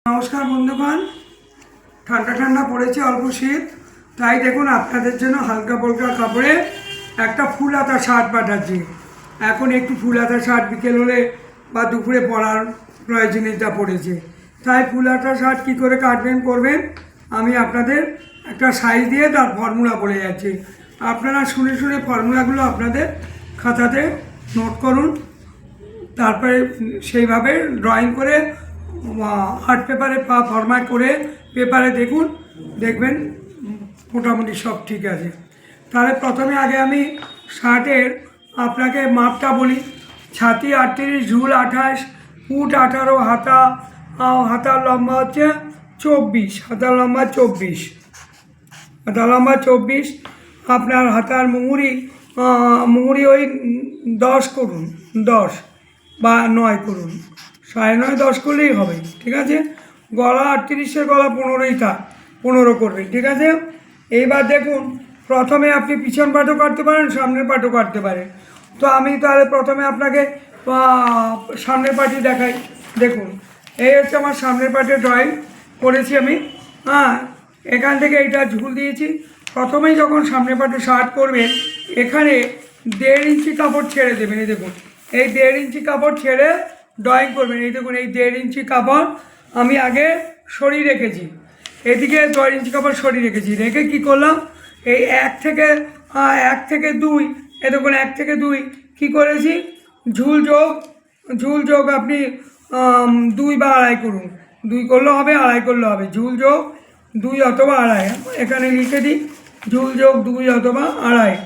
নমস্কার বন্ধুগণ, ঠান্ডা ঠান্ডা পড়েছে, অল্প শীত, তাই দেখুন আপনাদের জন্য হালকা পালকা কাপড়ে একটা ফুল হাতা শার্ট পাঠাচ্ছি। এখন একটু ফুল হাতা শার্ট বিকেল হলে বা দুপুরে পরার প্রয়োজনীয়তা পড়েছে, তাই ফুল হাতা শার্ট কী করে কাটবেন করবেন আমি আপনাদের একটা সাইজ দিয়ে তার ফর্মুলা বলে যাচ্ছি। আপনারা শুনে শুনে ফর্মুলাগুলো আপনাদের খাতাতে নোট করুন, তারপরে সেইভাবে ড্রয়িং করে আর্ট পেপারে ফরম্যাট করে পেপারে দেখবেন মোটামুটি সব ঠিক আছে। তাহলে প্রথমে আগে আমি শার্টের আপনাকে মাপটা বলি। ছাতি 38, ঝুল 28, ফুট 18, হাতার লম্বা হচ্ছে 24, হাতার লম্বা 24, আপনার হাতার মুহুরি ওই 10 করুন, 10 বা 9 করুন, 9.5 10 করলেই হবে, ঠিক আছে। গলা 38-এর গলা 15ই থাক, 15 করবেন, ঠিক আছে। এইবার দেখুন প্রথমে আপনি পিছন পাটও কাটতে পারেন, সামনের পাটও কাটতে পারেন। তো আমি তাহলে প্রথমে আপনাকে সামনের পাটি দেখাই। দেখুন এই হচ্ছে আমার সামনের পাটের ড্রয়িং করেছি আমি। এখান থেকে এইটা ঝুল দিয়েছি। প্রথমেই যখন সামনের পাটে শার্ট করবেন এখানে 1.5 ইঞ্চি কাপড় ছেড়ে দেবেন। এই দেখুন এই 1.5 ইঞ্চি কাপড় ছেড়ে ড্রয়িং করবেন। এই দেখুন এই 1.5 ইঞ্চি কাপড় আমি আগে সরিয়ে রেখেছি, এদিকে 1.5 ইঞ্চি কাপড় সরিয়ে রেখেছি। রেখে কী করলাম, এই 1 থেকে 2, এই দেখুন 1 থেকে 2 কী করেছি, ঝুল যোগ আপনি 2 বা 2.5 করুন, 2 করলেও হবে, 2.5 করলেও হবে। ঝুল যোগ 2 অথবা 2.5, এখানে লিখে দিই ঝুল যোগ 2 অথবা 2.5,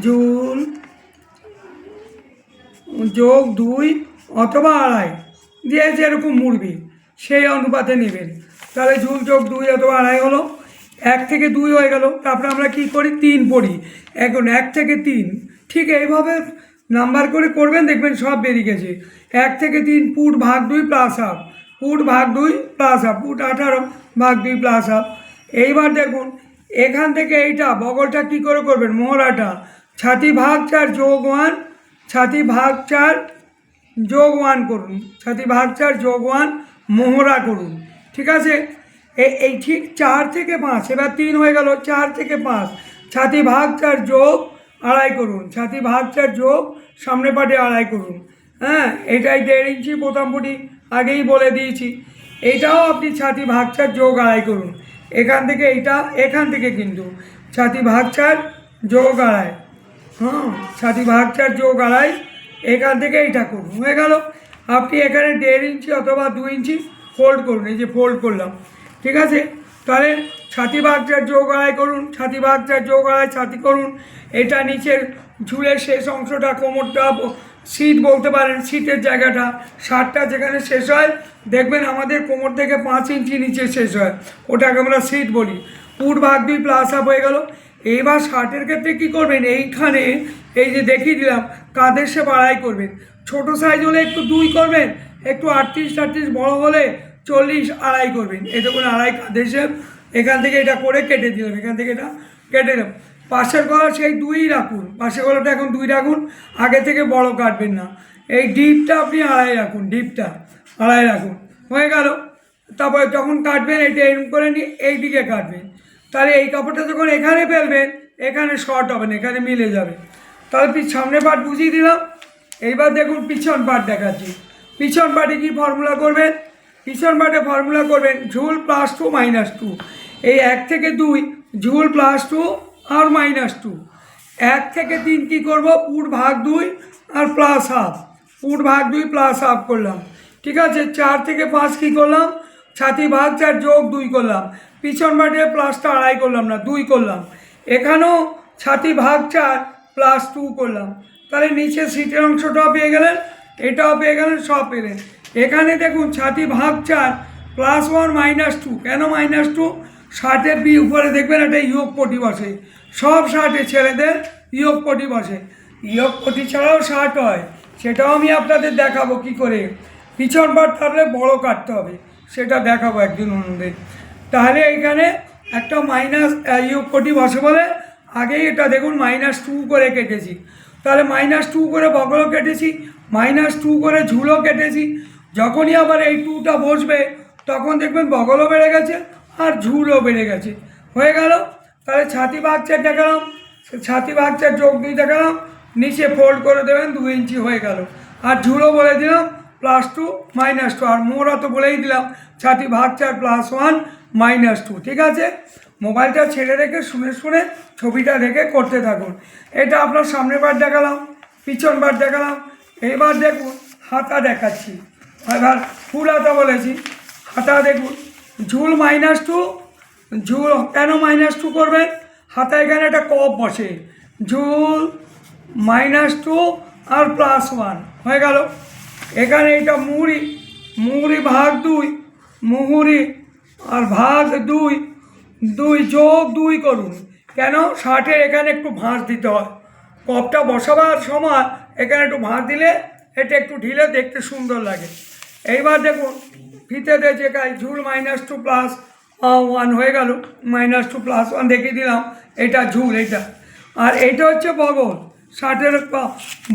ঝুল যোগ 2 অথবা 2.5 দিয়ে যেরকম মুড়বি সেই অনুপাতে নেবেন। তাহলে ঝুল যোগ 2 অথবা 2.5 হলো। 1 থেকে 2 হয়ে গেল। তারপরে আমরা কি করি, 3 পড়ি। এখন 1 থেকে 3 ঠিক এইভাবে নাম্বার করে করবেন, দেখবেন সব বেরিয়ে গেছে। 1 থেকে 3 ফুট ভাগ 2 প্লাস হাফ, ফুট ভাগ 2 প্লাস হাফ, ফুট 18 ভাগ 2 প্লাস হাফ। এইবার দেখুন এখান থেকে এইটা বগলটা কি করে করবেন, মোহরাটা ছাতি ভাগ 4 যোগ 1, ছাতি ভাগ 4 যোগ 1 করুন, ছাতি ভাগ 4 যোগ 1 মোহরা করুন, ঠিক আছে। এই ঠিক 4 থেকে 5, এবার 3 হয়ে গেল, 4 থেকে 5 ছাতি ভাগ 4 যোগ 2.5 করুন, ছাতি ভাগ 4 যোগ সামনে পাটে 2.5 করুন। এটাই 1.5 ইঞ্চি বোতামপুটি আগেই বলে দিয়েছি। এইটাও আপনি ছাতি ভাগ 4 যোগ 2.5 করুন। এখান থেকে এইটা, এখান থেকে কিন্তু ছাতি ভাগ 4 যোগ 2.5, ছাতি ভাগ 4 যোগ 2.5, এখান থেকে এইটা করুন, হয়ে গেল। আপনি এখানে 1.5 ইঞ্চি অথবা 2 ইঞ্চি ফোল্ড করুন, এই যে ফোল্ড করলাম, ঠিক আছে। তাহলে ছাতি ভাগ 4 যোগ 2.5 করুন, ছাতি ভাগ 4 যোগ 2.5 ছাতি করুন। এটা নিচের ঝুলের শেষ অংশটা, কোমরটা, সিট বলতে পারেন, সিটের জায়গাটা, শার্টটা যেখানে শেষ হয় দেখবেন আমাদের কোমর থেকে 5 ইঞ্চি নিচে শেষ হয়, ওটাকে আমরা সিট বলি। ফুট ভাগ 2 প্লাস হাফ হয়ে গেল। এইবার শার্টের ক্ষেত্রে কী করবেন, এইখানে এই যে দেখিয়ে দিলাম কাঁধের সে 2.5 করবেন। ছোটো সাইজ হলে একটু 2 করবেন, একটু 38 বড় হলে 40 2.5 করবেন। এই দেখুন 2.5 কাঁধের সে, এখান থেকে এটা করে কেটে দিলাম, এখান থেকে এটা কেটে দিলাম। পাশের গলা সেই 2ই রাখুন, পাশের গলাটা এখন 2 রাখুন, আগে থেকে বড় কাটবেন না। এই ডিপটা আপনি 2.5 রাখুন, ডিপটা 2.5 রাখুন, হয়ে গেল। তারপরে যখন কাটবেন এটা এরকম করে নিয়ে এই দিকে কাটবেন। তাহলে এই কাপড়টা যখন এখানে ফেলবেন এখানে শর্ট হবে না, এখানে মিলে যাবে। তাহলে সামনের পাট বুঝিয়ে দিলাম। এইবার দেখুন পিছন পাট দেখাচ্ছি। পিছন পাটে কি ফর্মুলা করবেন, পিছন পাটে ফর্মুলা করবেন ঝুল +2 -2। এই 1 থেকে 2 ঝুল +2 আর -2। 1 থেকে 3 কী করবো, ফুট ভাগ 2 আর প্লাস হাফ, ফুট ভাগ 2 প্লাস হাফ করলাম, ঠিক আছে। 4 থেকে 5 কী করলাম, ছাতি ভাগ 4 যোগ 2 করলাম। পিছন পাটে প্লাসটা 2.5 করলাম না, 2 করলাম। এখানেও ছাতি ভাগ 4 +2 করলাম। তাহলে নিচে সিটের অংশটাও পেয়ে গেলেন, এটাও পেয়ে গেলেন, সব পেলেন। এখানে দেখুন ছাতি ভাগ 4 +1 -2। কেন -2, শার্টের উপরে দেখবেন একটা ইয়োগ পটি বসে, সব শার্টে ছেলেদের ইয়োগ পটি বসে। ইয়োগ পটি ছাড়াও শার্ট হয়, সেটাও আমি আপনাদের দেখাবো কি করে। পিছন পাট থাকলে বড় কাটতে হবে, সেটা দেখাবো একদিন অন্যদের। তাহলে এইখানে একটা ইয়োগ পটি বসে বলে আগেই এটা দেখুন -2 করে কেটেছি। তাহলে -2 করে বগলও কেটেছি, -2 করে ঝুলও কেটেছি। যখনই আবার এই 2টা বসবে তখন দেখবেন বগলও বেড়ে গেছে আর ঝুলও বেড়ে গেছে। হয়ে গেল। তাহলে ছাতি ভাগ 4 দেখালাম, ছাতি ভাগ 4 যোগ 2 দেখালাম, নিচে ফোল্ড করে দেবেন 2 ইঞ্চি হয়ে গেল। আর ঝুলও বলে দিলাম +2 -2, আর মোড়া তো বলেই দিলাম ছাতি ভাগ 4 +1 -2। ঠিক আছে, মোবাইলটা ছেড়ে রেখে শুনে শুনে ছবিটা দেখে করতে থাকুন। এটা আপনার সামনের বার দেখালাম, পিছন বার দেখালাম। এবার দেখুন হাতা দেখাচ্ছি। এবার ফুল হাতা বলেছি, হাতা দেখুন। ঝুল -2, ঝুল কেন -2 করবেন? হাতা এখানে একটা কপ বসে, ঝুল -2 আর +1 হয়ে গেল। এখানে এটা মুহুরি, মুহুরি ভাগ 2, মুহুরি আর ভাগ 2, 2 যোগ 2 করুন। কেন? শার্টের এখানে একটু ভাঁজ দিতে হয়, কপটা বসাবার সময় এখানে একটু ভাঁজ দিলে এটা একটু ঢিলে দেখতে সুন্দর লাগে। এইবার দেখুন ফিতেতে যে গায়ে ঝুল -2 +1 হয়ে গেল, -2 +1 দেখিয়ে দিলাম। এটা ঝুল, এটা। আর এইটা হচ্ছে বগল, শার্টের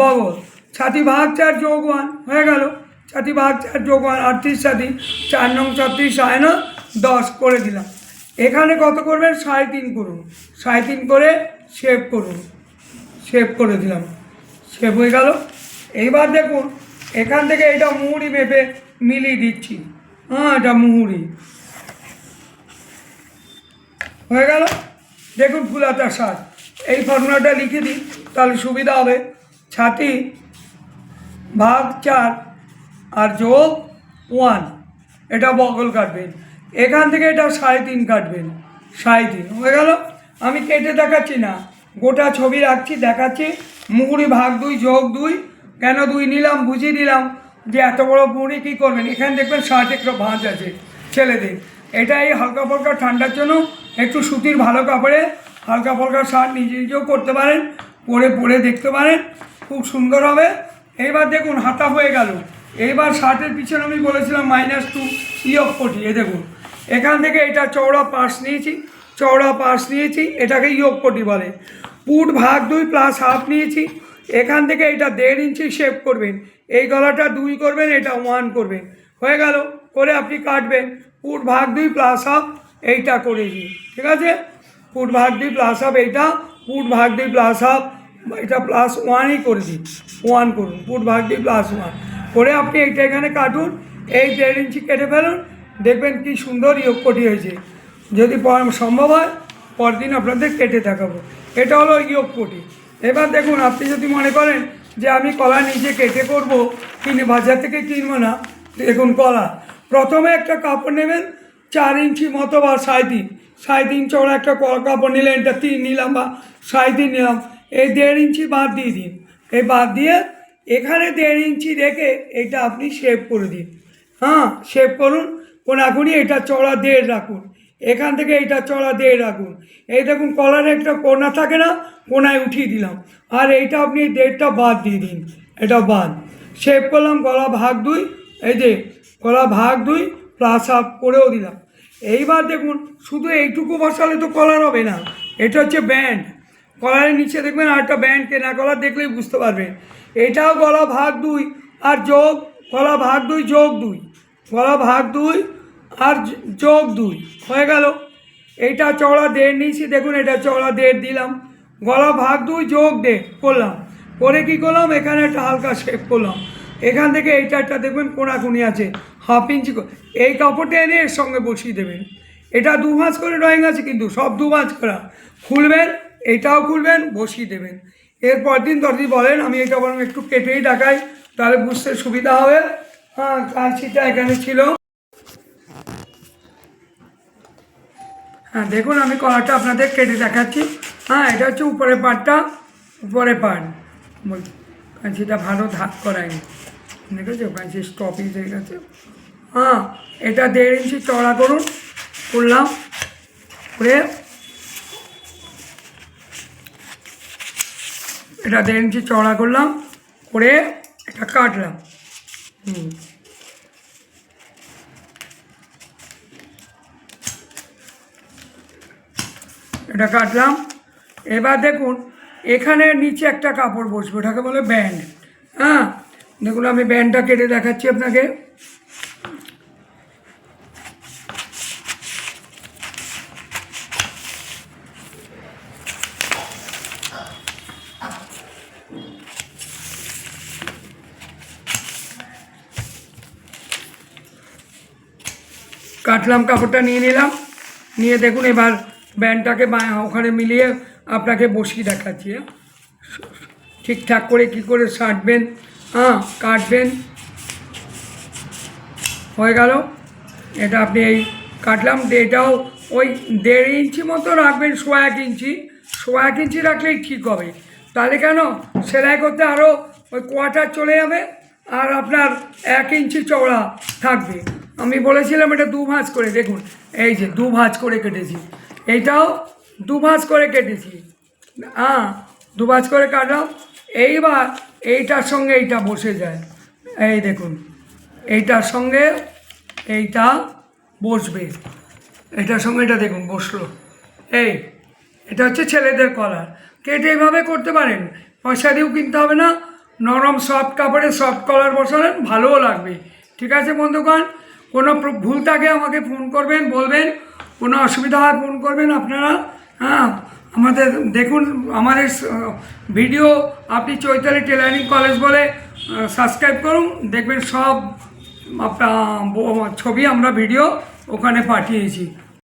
বগল। ছাতি ভাগ 4 যোগ 1 হয়ে গেল, ছাতি ভাগ 4 যোগ 1 38 ছাতি, 4 নং 36 9 10 করে দিলাম। এখানে কত করবেন? 3.5 করুন, 3.5 করে শেপ করুন, শেপ করে দিলাম, শেপ হয়ে গেল। এইবার দেখুন এখান থেকে এটা মুহুরি মেপে মিলিয়ে দিচ্ছি। এটা মুহুরি হয়ে গেল। দেখুন ফুল হাতা শার্ট, এই ফর্মুলাটা লিখে দিই তাহলে সুবিধা হবে। ছাতি ভাগ 4 আর যোগ 1, এটা বগল কাটবেন। এখান থেকে এটা 3.5 কাটবেন, 3.5 হয়ে গেল। আমি কেটে দেখাচ্ছি না, গোটা ছবি রাখছি, দেখাচ্ছি। মুহুরি ভাগ 2 যোগ 2, কেন 2 নিলাম বুঝিয়ে দিলাম যে এত বড় মুহুরি কী করবেন। এখানে দেখবেন শার্টে একটু ভাঁজ আছে ছেলেদের, এটা এই হালকা ফালকা ঠান্ডার জন্য একটু সুতির ভালো কাপড়ে হালকা ফালকা শার্ট নিজে নিজেও করতে পারেন, পরে দেখতে পারেন, খুব সুন্দর হবে। এইবার দেখুন হাতা হয়ে গেল। এইবার শার্টের পিছনে আমি বলেছিলাম -2 ইয়ক পটি, এ দেখুন এখান থেকে এটা চওড়া পাশ নিয়েছি, চওড়া পাশ নিয়েছি, এটাকে ইয়ক পটি বলে। পুট ভাগ 2 +1/2 নিয়েছি, এখান থেকে এটা 1.5 ইঞ্চি শেপ করবেন। এই গলাটা 2 করবেন, এটা 1 করবেন। হয়ে গেল, করে আপনি কাটবেন। পুট ভাগ 2 +1/2 এইটা করে দিন। ঠিক আছে, পুট ভাগ 2 +1/2 এইটা, পুট ভাগ 2 +1/2 এটা +1ই করে দিন, 1 করুন। পুট ভাগ 2 +1 করে আপনি এইটা এখানে কাটুন, এই 1.5 ইঞ্চি কেটে ফেলুন, দেখবেন কি সুন্দর ইয়ক পটি হয়েছে। যদি সম্ভব হয় পরদিন আপনাদের কেটে দেখাবো। এটা হলো ইয়ক পটি। এবার দেখুন আপনি যদি মনে করেন যে আমি কলা নিজে কেটে করবো, কিনে বাজার থেকে কিনবো না, দেখুন কলা প্রথমে একটা কাপড় নেবেন 4 ইঞ্চি মতো বা 3.5 চওড়া একটা কাপড় নিলেন, এটা 3 নিলাম বা 3.5 নিলাম, এই 1.5 ইঞ্চি বাদ দিয়ে দিন। এই বাদ দিয়ে এখানে 1.5 ইঞ্চি রেখে এটা আপনি শেপ করে দিন। শেপ করুন, কোনাকুনি এটা চওড়া 1.5 রাখুন, এখান থেকে এটা চওড়া 1.5 রাখুন। এই দেখুন কলারে একটা কোনা থাকে না, কোনায় উঠিয়ে দিলাম, আর এইটা আপনি 1.5টা বাদ দিয়ে দিন, এটা বাদ। শেপ করলাম গলা ভাগ 2, এই যে গলা ভাগ 2 +1/2 করেও দিলাম। এইবার দেখুন শুধু এইটুকু বসালে তো কলার হবে না, এটা হচ্ছে ব্যান্ড। কলারের নিচে দেখবেন আরেকটা ব্যান্ড, কেনা কলার দেখলেই বুঝতে পারবেন। এটাও গলা ভাগ 2 আর যোগ, গলা ভাগ 2 যোগ 2, গলা ভাগ 2 আর যোগ 2 হয়ে গেল। এইটা চওড়া 1.5 নিয়েছি, দেখুন এটা চওড়া 1.5 দিলাম, গলা ভাগ 2 যোগ 1.5 করলাম। করে কী করলাম, এখানে একটা হালকা শেপ করলাম। এখান থেকে এইটা একটা দেখবেন কোনাকুনি আছে 1/2 ইঞ্চি, এই কাপড়টা এনে এর সঙ্গে বসিয়ে দেবেন। এটা 2 ভাঁজ করে ড্রয়িং আছে, কিন্তু সব 2 ভাঁজ করা। খুলবেন, এটাও খুলবেন, বসিয়ে দেবেন। এরপর দিন দর্জি বলেন আমি এটা বরং একটু কেটেই দেখাই, তাহলে বুঝতে সুবিধা হবে। কাঁচিটা এখানে ছিল। দেখুন আমি কলারটা আপনাদের কেটে দেখাচ্ছি। এটা হচ্ছে উপরের পাটটা, উপরের পাট, কাঁচিটা ভালো ধাপ করায়নি, দেখেছো কাঁচি স্টপিং হয়ে গেছে। এটা 1.5 ইঞ্চি চড়া করুন, করলাম, করে এটা 1.5 ইঞ্চি চড়া করলাম, করে এটা কাটলাম। এটা কাটলাম। এবার দেখুন এখানে নিচে একটা কাপড় বসবে, ওটাকে বলে ব্যান্ড। দেখুন আমি ব্যান্ডটা কেটে দেখাচ্ছি আপনাকে। কাটলাম, কাপড়টা নিয়ে নিলাম, নিয়ে দেখুন এবার ব্যান্ডটাকে ওখানে মিলিয়ে আপনাকে বসিয়ে দেখাচ্ছি। ঠিকঠাক করে কি করে সাটবেন, কাটবেন। হয়ে গেল, এটা আপনি এই কাটলাম, এটাও ওই 1.5 ইঞ্চি মতো রাখবেন, 1.25 ইঞ্চি, 1.25 ইঞ্চি রাখলেই ঠিক হবে। তাহলে কেন সেলাই করতে আরও ওই কোয়ার্টার চলে যাবে, আর আপনার 1 ইঞ্চি চওড়া থাকবে। আমি বলেছিলাম এটা 2 ভাঁজ করে, দেখুন এই যে 2 ভাঁজ করে কেটেছি, এইটাও 2 ভাঁজ করে কেটেছি, 2 ভাঁজ করে কাটলাম। এইবার এইটার সঙ্গে এইটা বসে যায়, এই দেখুন এইটার সঙ্গে এইটা বসবে, এটার সঙ্গে এটা দেখুন বসলো। এটা হচ্ছে ছেলেদের কলার, কেটে এইভাবে করতে পারেন, পয়সা দিয়েও কিনতে হবে না, নরম সফট কাপড়ে সফট কলার বসালেন, ভালোও লাগবে। ঠিক আছে বন্ধুগণ, কোনো ভুল থাকে আমাকে ফোন করবেন, বলবেন, কোনো অসুবিধা হয় ফোন করবেন আপনারা। আমাদের দেখুন, আমাদের ভিডিও আপনি চৈতালি টেলারিং কলেজ বলে সাবস্ক্রাইব করুন, দেখবেন সব ছবি আমরা ভিডিও ওখানে পাঠিয়েছি।